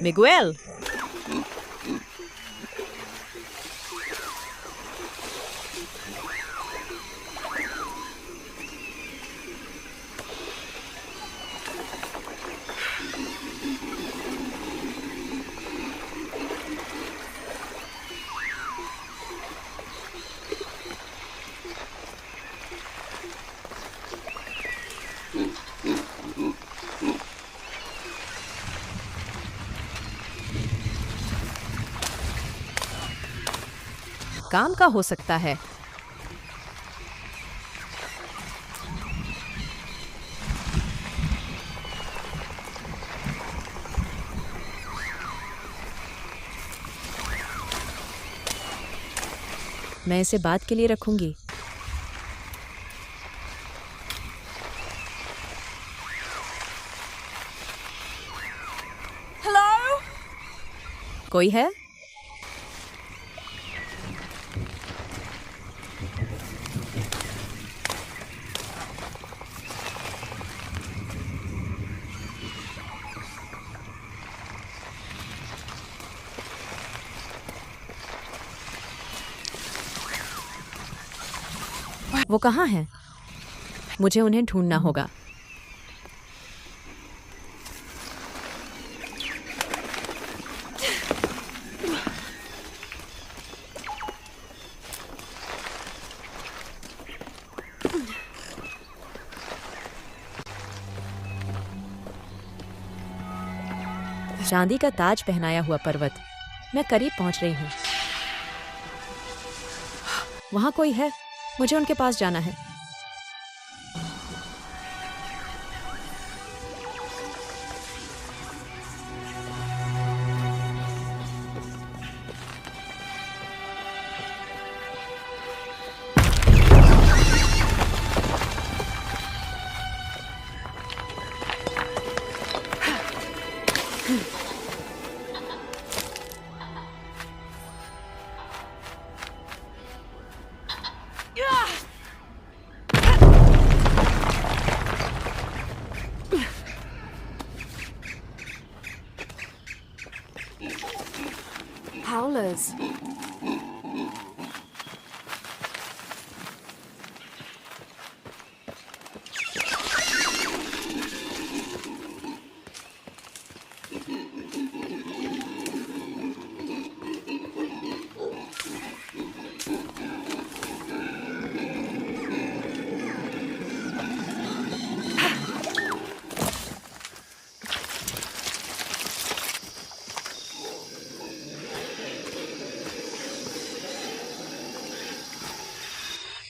Miguel, काम का हो सकता है। मैं इसे बाद के लिए रखूंगी। Hello? कोई है? वो कहाँ हैं? मुझे उन्हें ढूंढना होगा। चांदी का ताज पहनाया हुआ पर्वत। मैं करीब पहुंच रही हूँ। वहां कोई है। मुझे उनके पास जाना है। Howlers.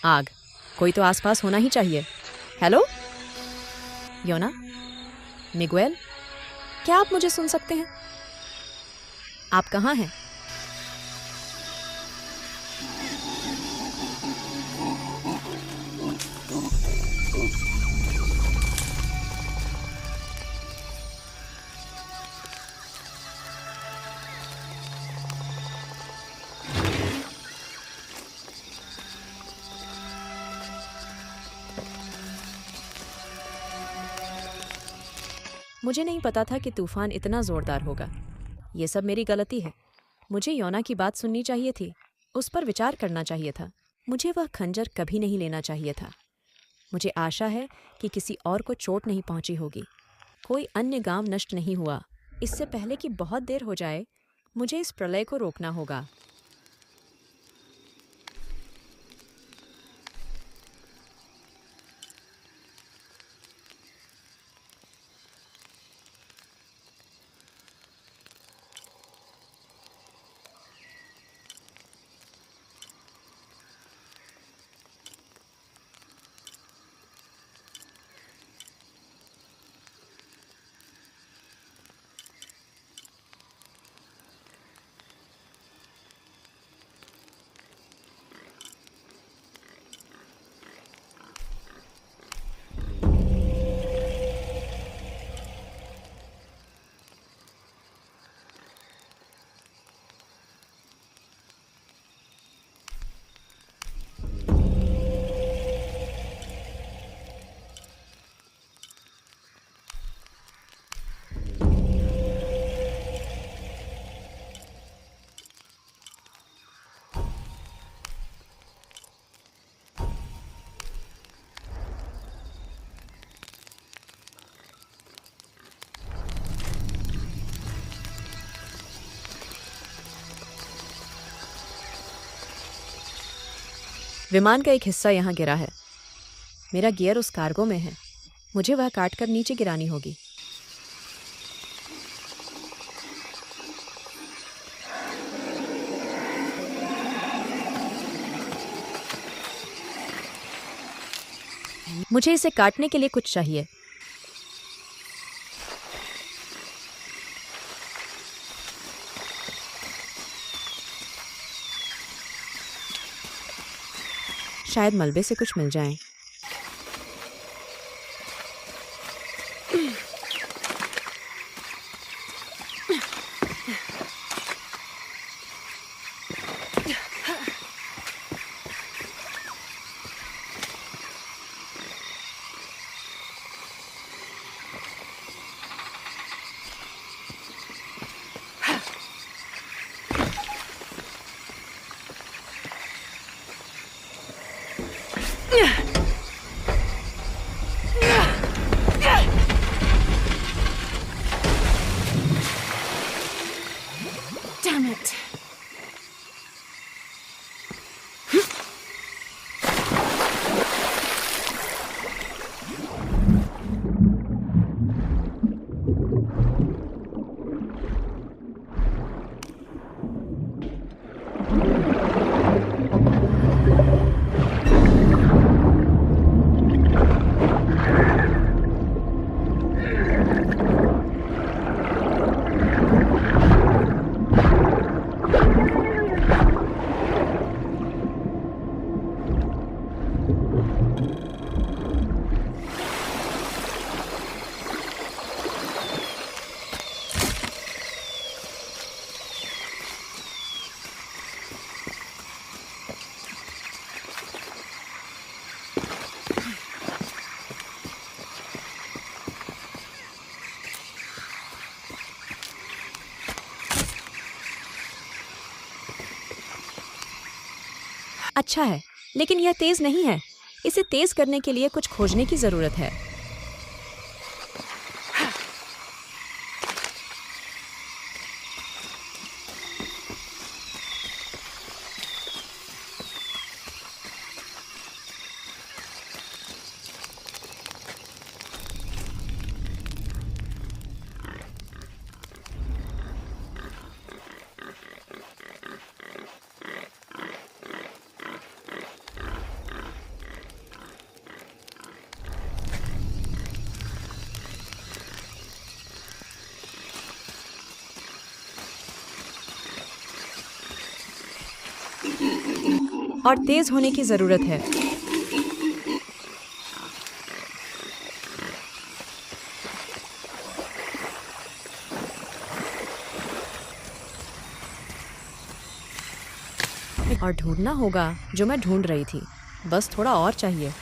आग। कोई तो आसपास होना ही चाहिए। हेलो योना, मिगुएल, क्या आप मुझे सुन सकते हैं? आप कहाँ हैं? मुझे नहीं पता था कि तूफान इतना जोरदार होगा। ये सब मेरी गलती है। मुझे योना की बात सुननी चाहिए थी। उस पर विचार करना चाहिए था। मुझे वह खंजर कभी नहीं लेना चाहिए था। मुझे आशा है कि किसी और को चोट नहीं पहुंची होगी। कोई अन्य गांव नष्ट नहीं हुआ। इससे पहले कि बहुत देर हो जाए, मुझे इस प्रलय को रोकना होगा। विमान का एक हिस्सा यहाँ गिरा है। मेरा गियर उस कार्गो में है। मुझे वह काटकर नीचे गिरानी होगी। मुझे इसे काटने के लिए कुछ चाहिए। शायद मलबे से कुछ मिल जाए। Damn it. अच्छा है, लेकिन यह तेज नहीं है। इसे तेज करने के लिए कुछ खोजने की जरूरत है। और तेज होने की जरूरत है। और ढूंढना होगा जो मैं ढूंढ रही थी। बस थोड़ा और चाहिए।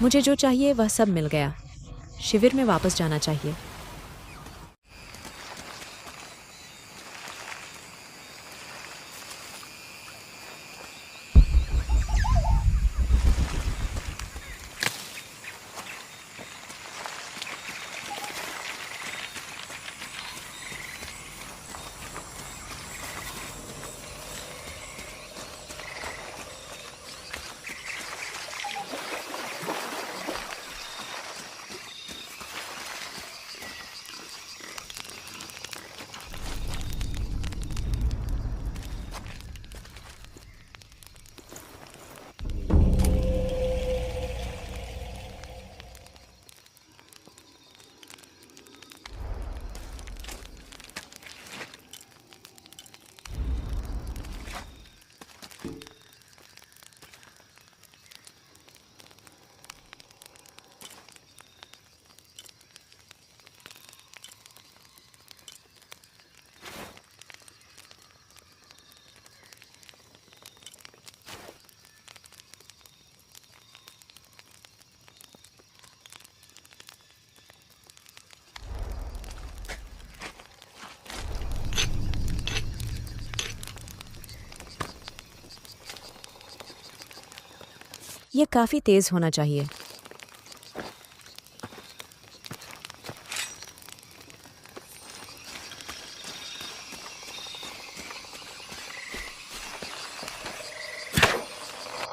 मुझे जो चाहिए वह सब मिल गया। शिविर में वापस जाना चाहिए। ये काफी तेज होना चाहिए।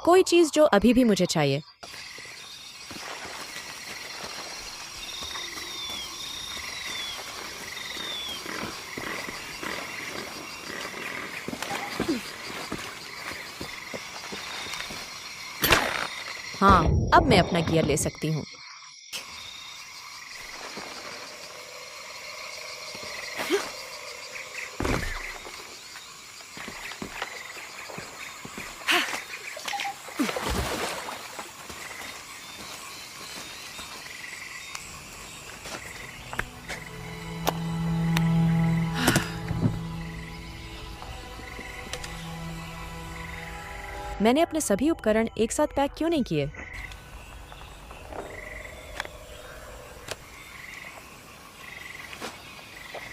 कोई चीज जो अभी भी मुझे चाहिए। हाँ, अब मैं अपना गियर ले सकती हूँ। मैंने अपने सभी उपकरण एक साथ पैक क्यों नहीं किए?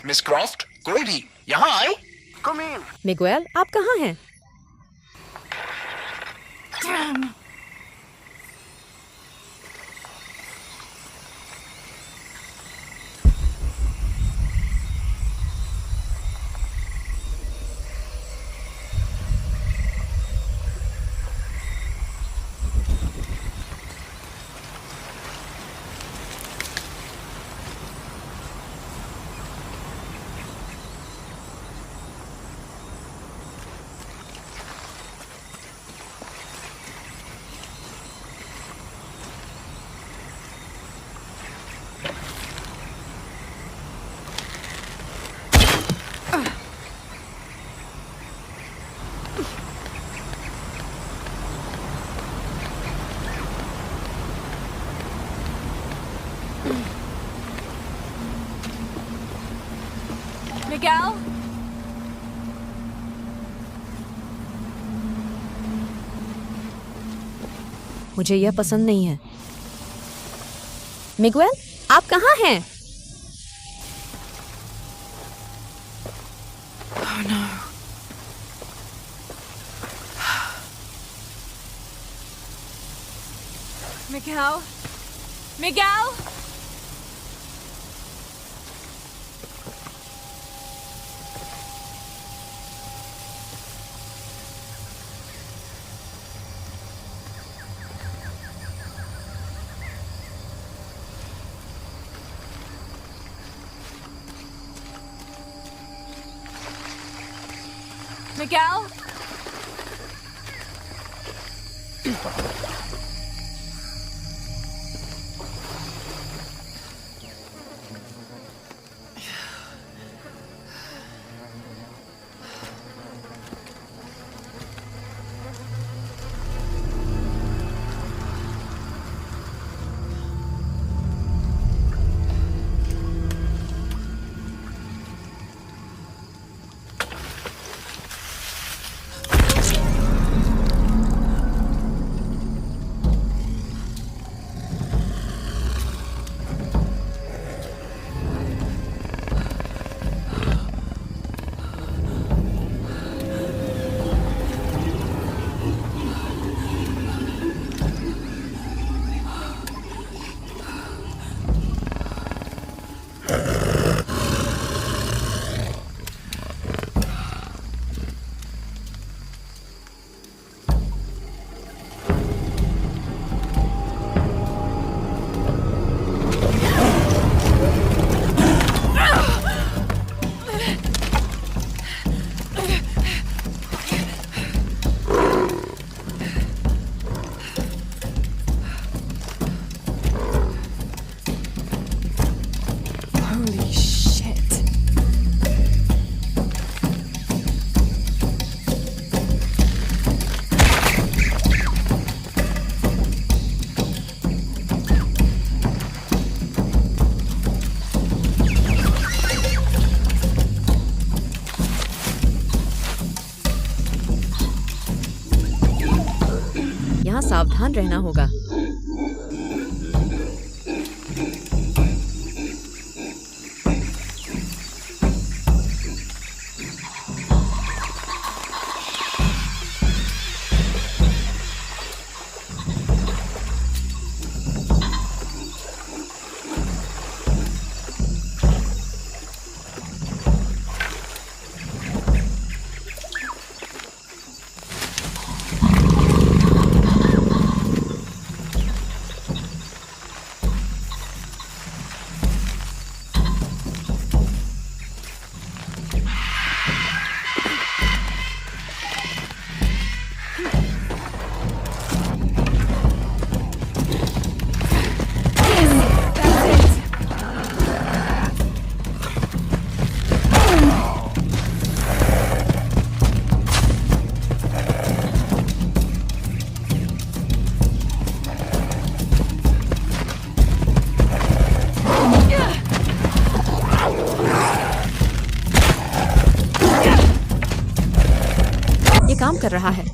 मिस क्रॉफ्ट, कोई भी यहाँ आए। Come in. मिगुएल, आप कहाँ हैं? Miguel? मुझे यह पसंद नहीं है। मिगुएल, आप कहाँ हैं? Oh no. Miguel? Miguel? Miguel? Holy shit. यहाँ सावधान रहना होगा। काम कर रहा है।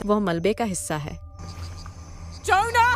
वह मलबे का हिस्सा है। Jonah!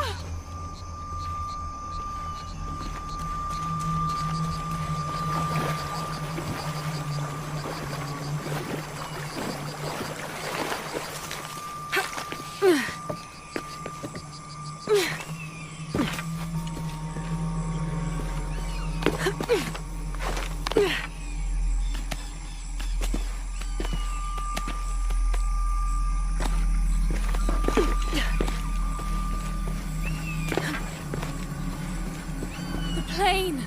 Plane!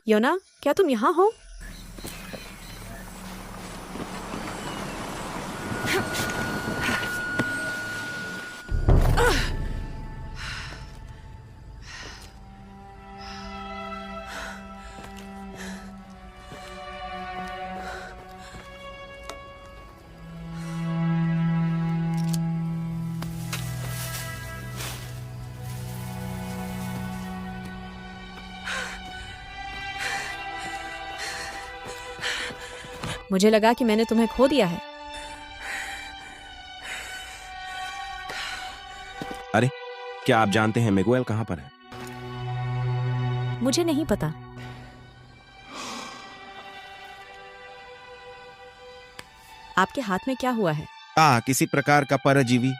योना, क्या तुम यहाँ हो? मुझे लगा कि मैंने तुम्हें खो दिया है। अरे, क्या आप जानते हैं मिगुएल कहाँ पर है? मुझे नहीं पता। आपके हाथ में क्या हुआ है? किसी प्रकार का परजीवी।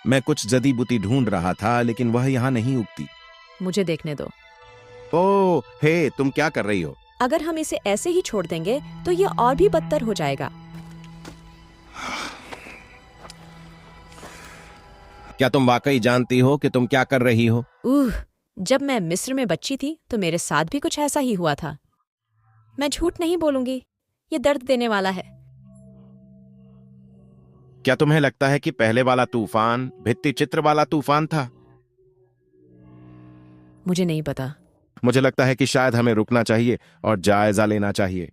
मैं कुछ जड़ी बूटी ढूंढ रहा था, लेकिन वह यहाँ नहीं उगती। मुझे देखने दो। ओह, हे, तुम क्या कर रही हो? अगर हम इसे ऐसे ही छोड़ देंगे तो ये और भी बदतर हो जाएगा। क्या तुम वाकई जानती हो कि तुम क्या कर रही हो? जब मैं मिस्र में बच्ची थी तो मेरे साथ भी कुछ ऐसा ही हुआ था। मैं झूठ नहीं बोलूंगी, ये दर्द देने वाला है। क्या तुम्हें लगता है कि पहले वाला तूफान भित्ति चित्र वाला तूफान था? मुझे नहीं पता। मुझे लगता है कि शायद हमें रुकना चाहिए और जायजा लेना चाहिए।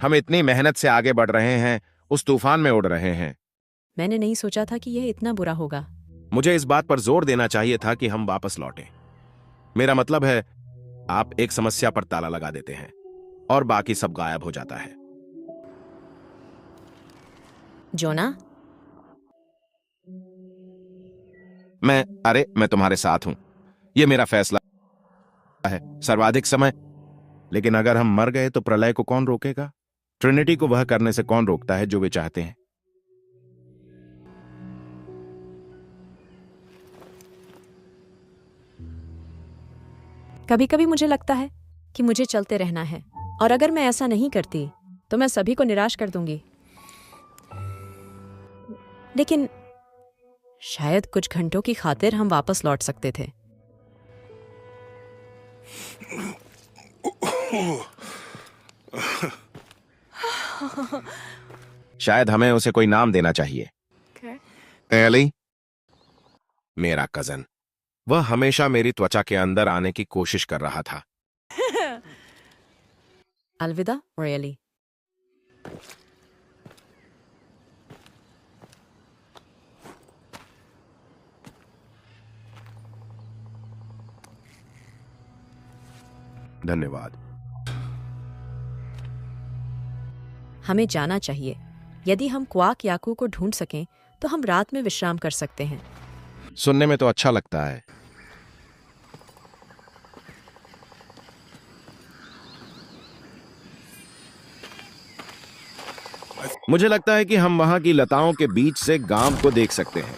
हम इतनी मेहनत से आगे बढ़ रहे हैं, उस तूफान में उड़ रहे हैं। मैंने नहीं सोचा था कि यह इतना बुरा होगा। मुझे इस बात पर जोर देना चाहिए था कि हम वापस लौटें। मेरा मतलब है, आप एक समस्या पर ताला लगा देते हैं और बाकी सब गायब हो जाता है। जोना, मैं तुम्हारे साथ हूं। यह मेरा फैसला है, सर्वाधिक समय। लेकिन अगर हम मर गए तो प्रलय को कौन रोकेगा? ट्रिनिटी को वह करने से कौन रोकता है जो वे चाहते हैं? कभी कभी मुझे लगता है कि मुझे चलते रहना है, और अगर मैं ऐसा नहीं करती तो मैं सभी को निराश कर दूंगी। लेकिन शायद कुछ घंटों की खातिर हम वापस लौट सकते थे। शायद हमें उसे कोई नाम देना चाहिए। एली, मेरा कजन, वह हमेशा मेरी त्वचा के अंदर आने की कोशिश कर रहा था। अलविदा रॉयली। धन्यवाद। हमें जाना चाहिए। यदि हम क्वाक याकू को ढूंढ सकें तो हम रात में विश्राम कर सकते हैं। सुनने में तो अच्छा लगता है। मुझे लगता है कि हम वहां की लताओं के बीच से गांव को देख सकते हैं।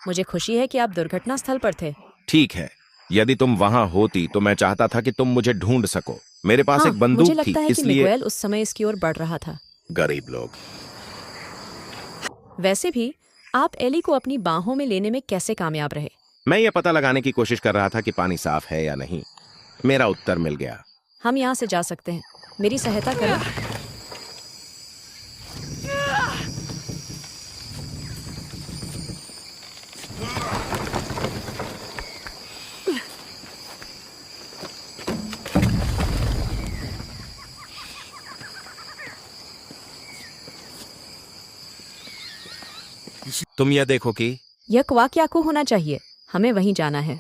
मुझे खुशी है कि आप दुर्घटना स्थल पर थे। ठीक है, यदि तुम वहां होती तो मैं चाहता था कि तुम मुझे ढूंढ सको। मेरे पास हाँ, एक बंदूक मुझे लगता थी, है कि इसलिए मिगुएल उस समय इसकी ओर बढ़ रहा था। गरीब लोग। वैसे भी आप एली को अपनी बाहों में लेने में कैसे कामयाब रहे? मैं ये पता लगाने की कोशिश कर रहा था कि पानी साफ है या नहीं। मेरा उत्तर मिल गया। हम यहाँ से जा सकते हैं। मेरी सहायता करो। तुम यह देखो कि यह क्वाक याकू होना चाहिए। हमें वहीं जाना है।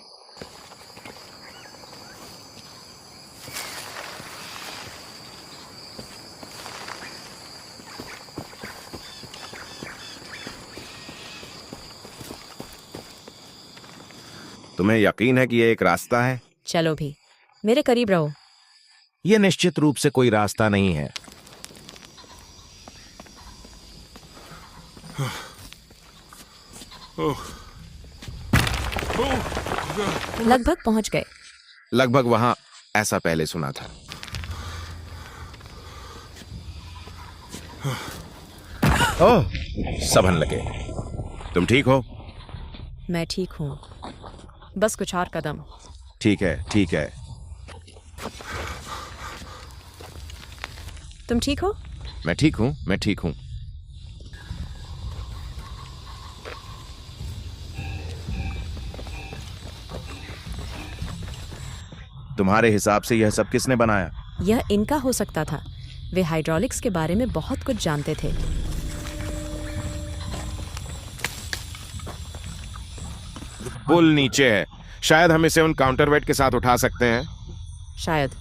तुम्हें यकीन है कि यह एक रास्ता है? चलो भी, मेरे करीब रहो। यह निश्चित रूप से कोई रास्ता नहीं है। लगभग पहुंच गए। लगभग वहां, ऐसा पहले सुना था। ओह, सबन लगे। तुम ठीक हो? मैं ठीक हूं, बस कुछ और कदम। ठीक है, ठीक है। तुम ठीक हो? मैं ठीक हूं, मैं ठीक हूं। तुम्हारे हिसाब से यह सब किसने बनाया? यह इनका हो सकता था। वे हाइड्रोलिक्स के बारे में बहुत कुछ जानते थे। पुल नीचे है। शायद हम इसे उन काउंटरवेट के साथ उठा सकते हैं। शायद।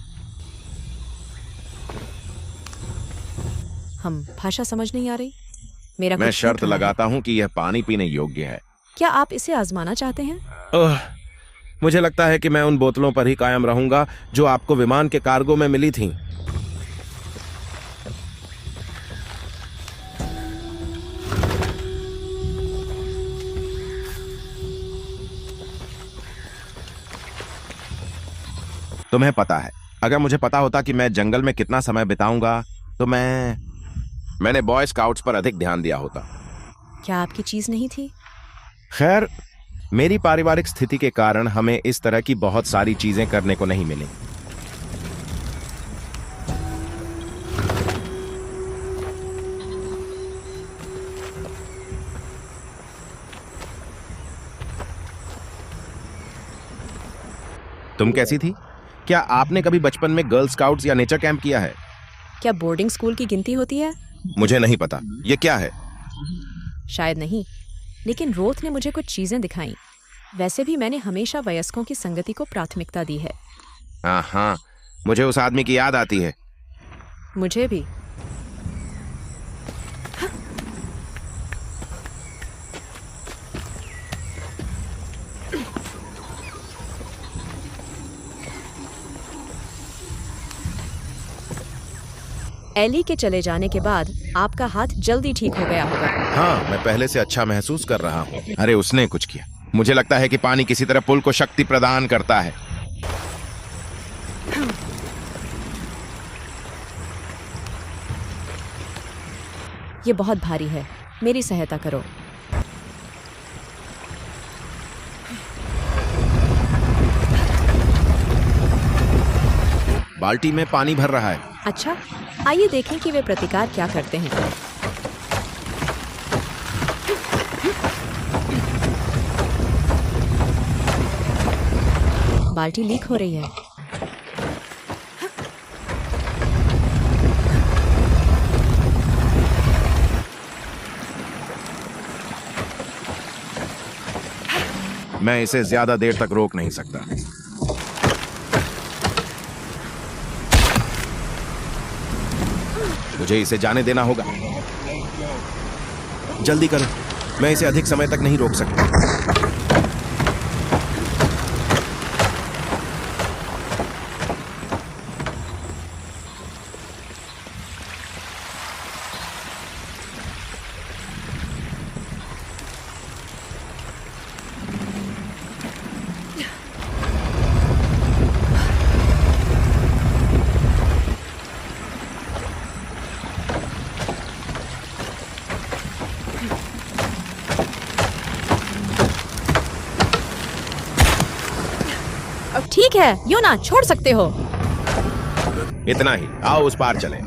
हम भाषा समझ नहीं आ रही। मेरा मैं कुछ शर्त छूट रहा है। लगाता हूं कि यह पानी पीने योग्य है। क्या आप इसे आजमाना चाहते हैं? ओह, मुझे लगता है कि मैं उन बोतलों पर ही कायम रहूंगा जो आपको विमान के कार्गो में मिली थीं। तुम्हें पता है, अगर मुझे पता होता कि मैं जंगल में कितना समय बिताऊंगा तो मैंने बॉय स्काउट्स पर अधिक ध्यान दिया होता। क्या आपकी चीज नहीं थी? खैर, मेरी पारिवारिक स्थिति के कारण हमें इस तरह की बहुत सारी चीजें करने को नहीं मिली। तुम कैसी थी? क्या आपने कभी बचपन में गर्ल स्काउट्स या नेचर कैंप किया है? क्या बोर्डिंग स्कूल की गिनती होती है? मुझे नहीं पता ये क्या है। शायद नहीं, लेकिन रोथ ने मुझे कुछ चीजें दिखाई। वैसे भी मैंने हमेशा वयस्कों की संगति को प्राथमिकता दी है। हाँ, मुझे उस आदमी की याद आती है। मुझे भी। एली के चले जाने के बाद आपका हाथ जल्दी ठीक हो गया होगा। हाँ, मैं पहले से अच्छा महसूस कर रहा हूँ। अरे उसने कुछ किया। मुझे लगता है कि पानी किसी तरह पुल को शक्ति प्रदान करता है। ये बहुत भारी है, मेरी सहायता करो। बाल्टी में पानी भर रहा है। अच्छा, आइए देखें कि वे प्रतिकार क्या करते हैं। बाल्टी लीक हो रही है। मैं इसे ज्यादा देर तक रोक नहीं सकता। मुझे इसे जाने देना होगा। जल्दी करो, मैं इसे अधिक समय तक नहीं रोक सकता। अब ठीक है, योना, छोड़ सकते हो। इतना ही, आओ उस पार चलें।